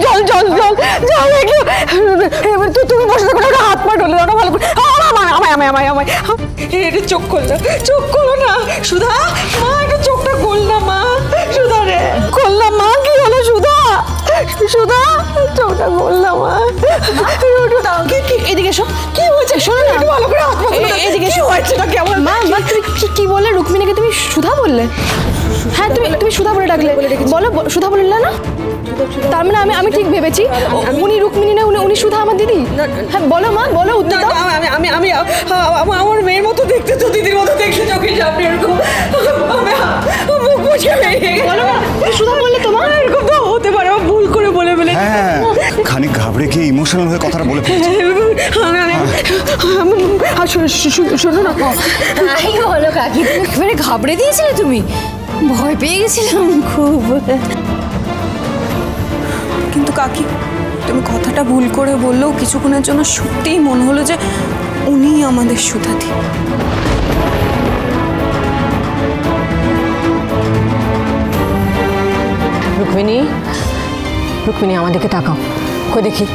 জল জল জল জল এবার তুমি বসে থাকো, ওটা হাত পা ঢলে ওটা ভালো করে আমায় এটা চোখ খোলো না সুধা, মা এটা চোখটা খোল না মা, সুধা রে খোল না মা, কি হলো সুধা, সুধা চোখটা খোল না মা, এদিকে এসো, কি হয়েছে শোনো না, ভালো করে হাত পা এদিকে এসো, হয়েছে না কেমন মা, তুমি কি বললে, রুক্মিণীকে তুমি সুধা বললে? হ্যাঁ তুমি সুধা বলে ডাকলে, বলো সুধা বললে না? তার মানে আমি ঠিক ভেবেছি উনি রুক্মিণী না, উনি সুধা আমার দিদি। হ্যাঁ বলো মা, বলো উত্তর দাও। আমি আমার মেয়ের মতো দেখতে, তো দিদির মতো দেখতে চোখের সামনে এরকম মুখ মুছে বলো না, সুধা বললে তোমার এরকম তো হতে পারে, ভুল করে বলে ফেলে। হ্যাঁ খানিক ঘাবড়ে গিয়ে ইমোশনাল হয়ে কথাটা বলে ফেলেছি। শোনো না, হলো কাকি, একেবারে ঘাবড়ে দিয়েছিলে তুমি, ভয় পেয়ে গেছিলাম খুব। কিন্তু কাকি তুমি কথাটা ভুল করে বললেও কিছুক্ষণের জন্য সত্যিই মনে হলো যে উনি আমাদের সুধাদি। রুক্মিণী আমার দিকে তাকাও, কই দেখি,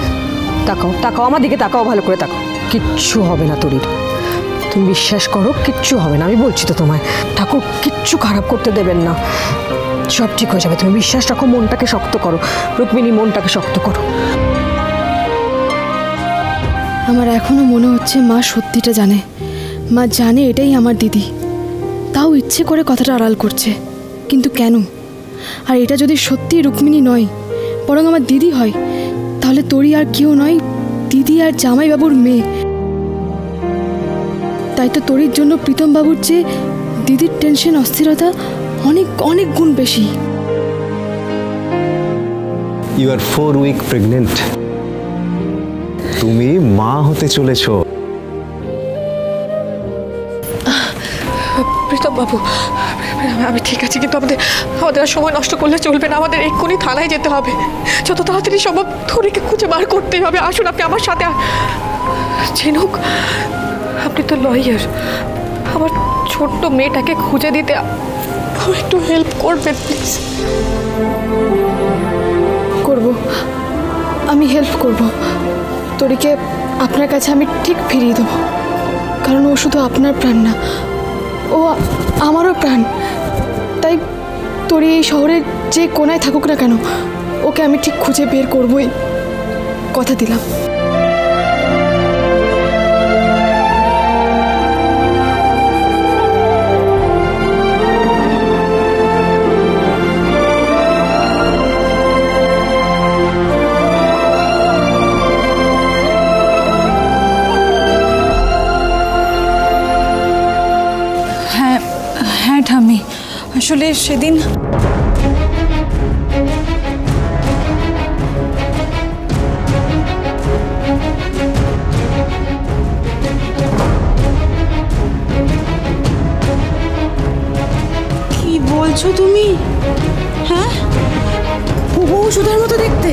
তাকাও আমার দিকে তাকাও, ভালো করে তাকাও, কিচ্ছু হবে না তোর, তুমি বিশ্বাস করো কিচ্ছু হবে না, আমি বলছি তো তোমায়, ঠাকুর কিচ্ছু খারাপ করতে দেবেন না, সব ঠিক হয়ে যাবে, তুমি বিশ্বাস রাখো, মনটাকে শক্ত করো রুক্মিণী, মনটাকে শক্ত করো। আমার এখনো মনে হচ্ছে মা সত্যিটা জানে, মা জানে এটাই আমার দিদি, তাও ইচ্ছে করে কথাটা আড়াল করছে, কিন্তু কেন? আর এটা যদি সত্যি রুক্মিণী নয় বরং আমার দিদি হয়, তাহলে তোরই আর কেউ নয়, দিদি আর জামাইবাবুর মেয়ে। তাই তো তোরির জন্য প্রীতম বাবুর চেয়ে দিদির টেনশন অস্থিরতা অনেক অনেক গুণ বেশি। ইউ আর 4 উইক প্রেগনেন্ট, তুমি মা হতে চলেছ। প্রীতম বাবু আমি ঠিক আছি, কিন্তু আমাদের আর সময় নষ্ট করলে চলবে না, আমাদের এক্ষুনি থানায় যেতে হবে, যত তাড়াতাড়ি সম্ভব ধরিকে খুঁজে বার করতেই হবে। আসুন আপনি আমার সাথে। ঝিনুক আপনি তো লয়ার, আমার ছোট্ট মেয়েটাকে খুঁজে দিতে একটু হেল্প করবেন প্লিজ। করব, আমি হেল্প করব, তোরিকে আপনার কাছে আমি ঠিক ফিরিয়ে দেবো, কারণ ও শুধু আপনার প্রাণ না, ও আমারও প্রাণ। তাই তোরি এই শহরের যে কোনায় থাকুক না কেন, ওকে আমি ঠিক খুঁজে বের করবই, কথা দিলাম। হ্যাঁ ঠাম্মি, আসলে সেদিন কি বলছো তুমি? হ্যাঁ ও সুধার মতো দেখতে।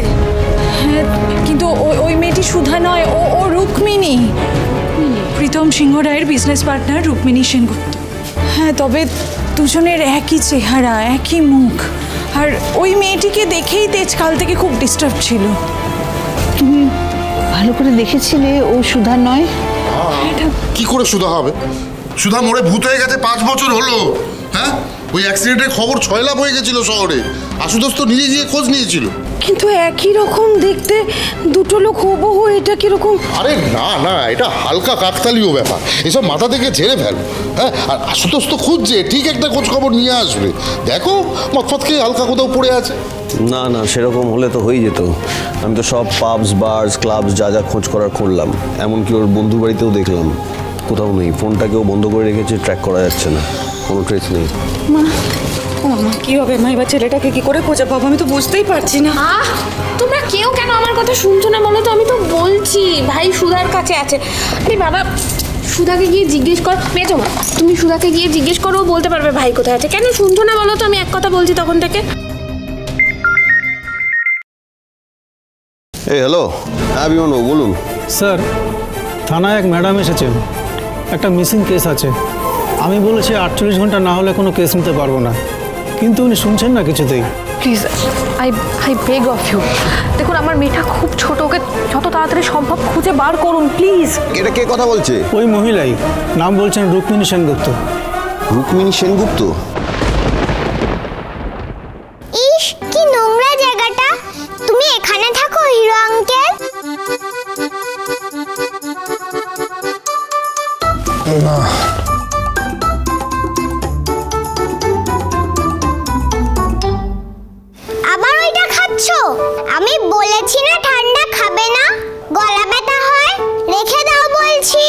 হ্যাঁ কিন্তু ওই মেয়েটি সুধা নয়, ও রুক্মিণী, প্রীতম সিংহ রায়ের বিজনেস পার্টনার রুক্মিণী সেনগুপ্ত। হ্যাঁ তবে দুজনের একই চেহারা, একই মুখ, আর ওই মেয়েটিকে দেখেই তেজকাল থেকে খুব ডিস্টার্ব ছিল। তুমি ভালো করে দেখেছিলে ও সুধা নয়? কি করে সুধা হবে? সুধা মরে ভূত হয়ে গেছে 5 বছর হলো। হ্যাঁ ওই অ্যাক্সিডেন্টের খবর 6 লাভ হয়ে গেছিল শহরে, আশুতোষ তো নিজে গিয়ে খোঁজ নিয়েছিল। কিন্তু একই রকম দেখতে দুটো লোক হুবহু, এটা কিরকম? আরে না না, এটা হালকা কাকতালীয় ব্যাপার, এসব মাথা থেকে ঝেড়ে ফেল। হ্যাঁ আর আশুতোষ তো খুঁজছে, ঠিক একটা খোঁজ খবর নিয়ে আসবে। দেখো মতফত খেয়ে হালকা কোথাও পড়ে আছে। না না, সেরকম হলে তো হয়ে যেত। আমি তো সব পাবস বার্স ক্লাবস যা যা খোঁজ করার করলাম, এমনকি ওর বন্ধু বাড়িতেও দেখলাম, কোথাও নেই। ফোনটাকেও বন্ধ করে রেখেছে, ট্র্যাক করা যাচ্ছে না, কোনো ট্রেস নেই। মা কি হবে মা, এবার ছেলেটাকে কি করে খোঁজে পাবো আমি তো বুঝতেই পারছি না। তোমরা কেউ কেন আমার কথা শুনছো না বলো তো? আমি তো বলছি ভাই সুধার কাছে আছে। আরে বাবা সুধাকে গিয়ে জিজ্ঞেস কর, মেজো মা তুমি সুধাকে গিয়ে জিজ্ঞেস করো, ও বলতে পারবে ভাই কোথায় আছে। কেন শুনছো না বলো তো? আমি এক কথা বলছি তখন থেকে। এই হ্যালো, হ্যাঁ বিমানু বলুন। স্যার থানায় এক ম্যাডাম এসেছেন, একটা মিসিং কেস আছে। আমি বলেছি 48 ঘন্টা না হলে কোনো কেস নিতে পারবো না, কিন্তু উনি শুনছেন না কিছুতেই। Please I beg of you, দেখুন আমার মেয়েটা খুব ছোট, ওকে যত তাড়াতাড়ি সম্ভব খুঁজে বার করুন প্লিজ। এটা কে কথা বলছে? ওই মহিলাই, নাম বলছেন রুক্মিণী সেনগুপ্ত। রুক্মিণী সেনগুপ্ত? ইস কি নোংরা জায়গাটা, তুমি এখানে থাকো হিরো আঙ্কেল? না, আবার ওইটা খাচ্ছো? আমি বলেছি না ঠান্ডা খাবে না, গলা ব্যথা হয়, রেখে দাও বলছি।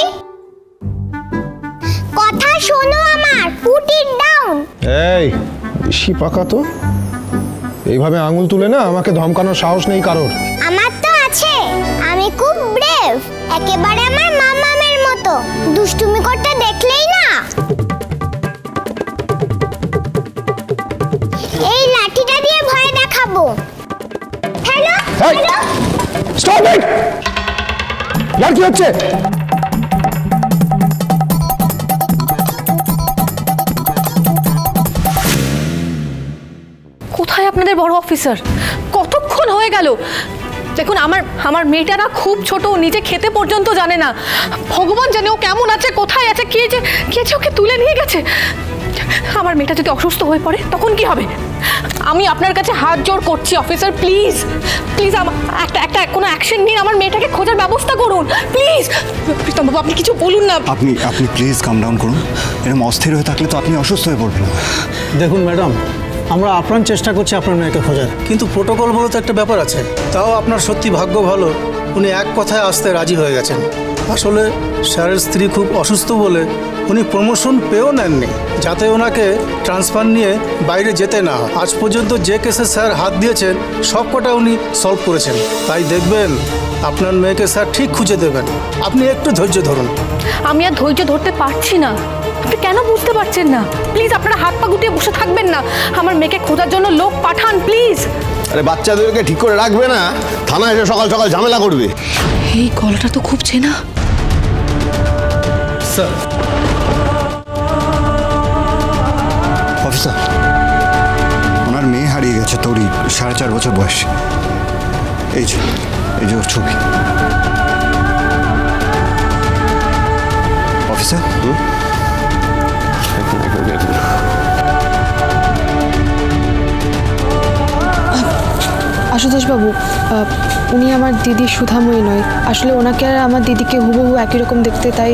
কথা শোনো আমার, পুট ইট ডাউন। এই বেশি পাকা তো, এইভাবে আঙুল তুলে না আমাকে ধমকানোর সাহস নেই কারোর। আমার তো আছে, আমি খুব ব্রেভ, একেবারে আমার মামামের মতো, দুষ্টুমি করতে দেখলেই না। এই লাঠিটা দিয়ে ভয় দেখাবো। Hello hello, stop it! ইয়ার কি হচ্ছে? কোথায় আপনাদের বড় অফিসার? কতক্ষণ হয়ে গেল? দেখুন আমার মেয়েটা না খুব ছোট, নিজে খেতে পর্যন্ত জানে না। ভগবান জানে ও কেমন আছে, কোথায় আছে, কে যে ওকে তুলে নিয়ে গেছে। আমার মেয়েটা যদি অসুস্থ হয়ে পড়ে তখন কি হবে? আমি আপনার কাছে হাত জোড় করছি অফিসার, প্লিজ প্লিজ একটা কোনো অ্যাকশন নিন, আমার মেয়েটাকে খোঁজার ব্যবস্থা করুন প্লিজ। প্রীতম বাবু আপনি কিছু বলুন না। আপনি প্লিজ কাম ডাউন করুন। এরকম অস্থির হয়ে থাকলে তো আপনি অসুস্থ হয়ে পড়বেন। দেখুন ম্যাডাম, আমরা আপ্রাণ চেষ্টা করছি আপনার মেয়েকে খোঁজার, কিন্তু প্রোটোকল বলে তো একটা ব্যাপার আছে। তাও আপনার সত্যি ভাগ্য ভালো, উনি এক কথায় আসতে রাজি হয়ে গেছেন। আসলে স্যারের স্ত্রী খুব অসুস্থ বলে উনি প্রমোশন পেয়েও নেননি, যাতে ওনাকে ট্রান্সফার নিয়ে বাইরে যেতে না হয়। আজ পর্যন্ত যে কেসে স্যার হাত দিয়েছেন সব কটা উনি সলভ করেছেন। তাই দেখবেন আপনার মেয়েকে স্যার ঠিক খুঁজে দেবেন, আপনি একটু ধৈর্য ধরুন। আমি আর ধৈর্য ধরতে পারছি না, আপনি কেন বুঝতে পারছেন না? প্লিজ আপনারা হাত পা গুটিয়ে বসে থাকবেন না, আমার মেয়েকে খোঁজার জন্য লোক পাঠান প্লিজ। আরে বাচ্চাদেরকে ঠিক করে রাখবে না, থানায় এসে সকাল সকাল ঝামেলা করবে। এই গলাটা তো খুব চেনা। স্যার, অফিসার, ওনার মেয়ে হারিয়ে গেছে, তোরই 4.5 বছর বয়স। এই যে ওর ছবি। অফিসার, আশুতোষবাবু, উনি আমার দিদি সুধাময়ী নয়, আসলে ওনাকে আর আমার দিদিকে হুবহু একই রকম দেখতে, তাই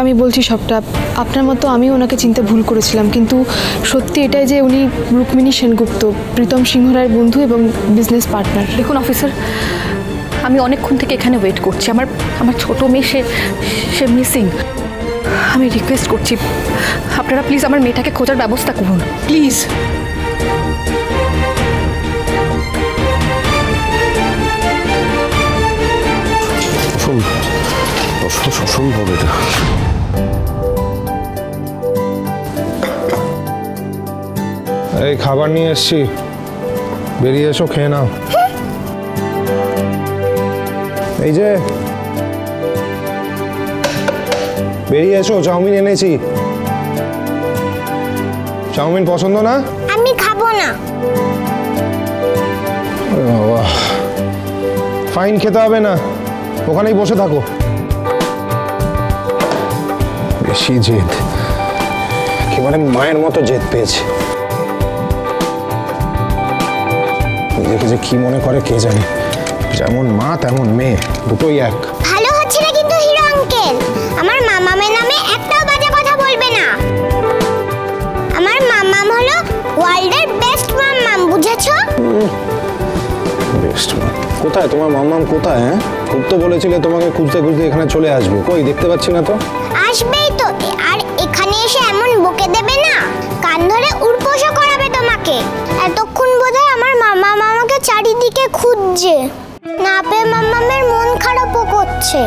আমি বলছি সবটা। আপনার মতো আমি ওনাকে চিনতে ভুল করেছিলাম, কিন্তু সত্যি এটাই যে উনি রুক্মিণী সেনগুপ্ত, প্রীতম সিংহ রায়ের বন্ধু এবং বিজনেস পার্টনার। দেখুন অফিসার, আমি অনেকক্ষণ থেকে এখানে ওয়েট করছি, আমার ছোট মেয়ে সে মিসিং। আমি রিকোয়েস্ট করছি আপনারা প্লিজ আমার মেয়েটাকে খোঁজার ব্যবস্থা করুন প্লিজ। অসম্ভব এটা। এই খাবার নিয়ে এসছি, বেরিয়ে এসো, খেয়ে নাও। এই যে বেরিয়ে এসো, চাউমিন এনেছি। চাউমিন পছন্দ না? আমি খাবো না। বাবা, ফাইন খেতে হবে না, ওখানেই বসে থাকো। বেশি জেদ, একেবারে মায়ের মতো জেদ পেয়েছে। নিজেকে যে কি মনে করে কে জানে, যেমন মা তেমন মেয়ে, দুটোই এক। ভালো হচ্ছে না কিন্তু হিরো আঙ্কেল, আমার মামামের নামে একটাও বাজে কথা বলবে না। আমার মামাম হলো ওয়ার্ল্ডের বেস্ট মামাম, বুঝেছো? বেস্ট মাম কোথায়? তোমার মামাম কোথায়? হ্যাঁ, খুব তো বলেছিলে তোমাকে খুঁজতে খুঁজতে এখানে চলে আসবো, কই দেখতে পাচ্ছি না তো। আসবেই তো, আর এখানে এসে এমন বকে দেবে না, কান ধরে উড়পোষা করাবে তোমাকে। এতক্ষণ বোধহয় আমার মামা মামাকে চারিদিকে খুঁজছে, না পেয়ে মামামের মন খারাপও করছে।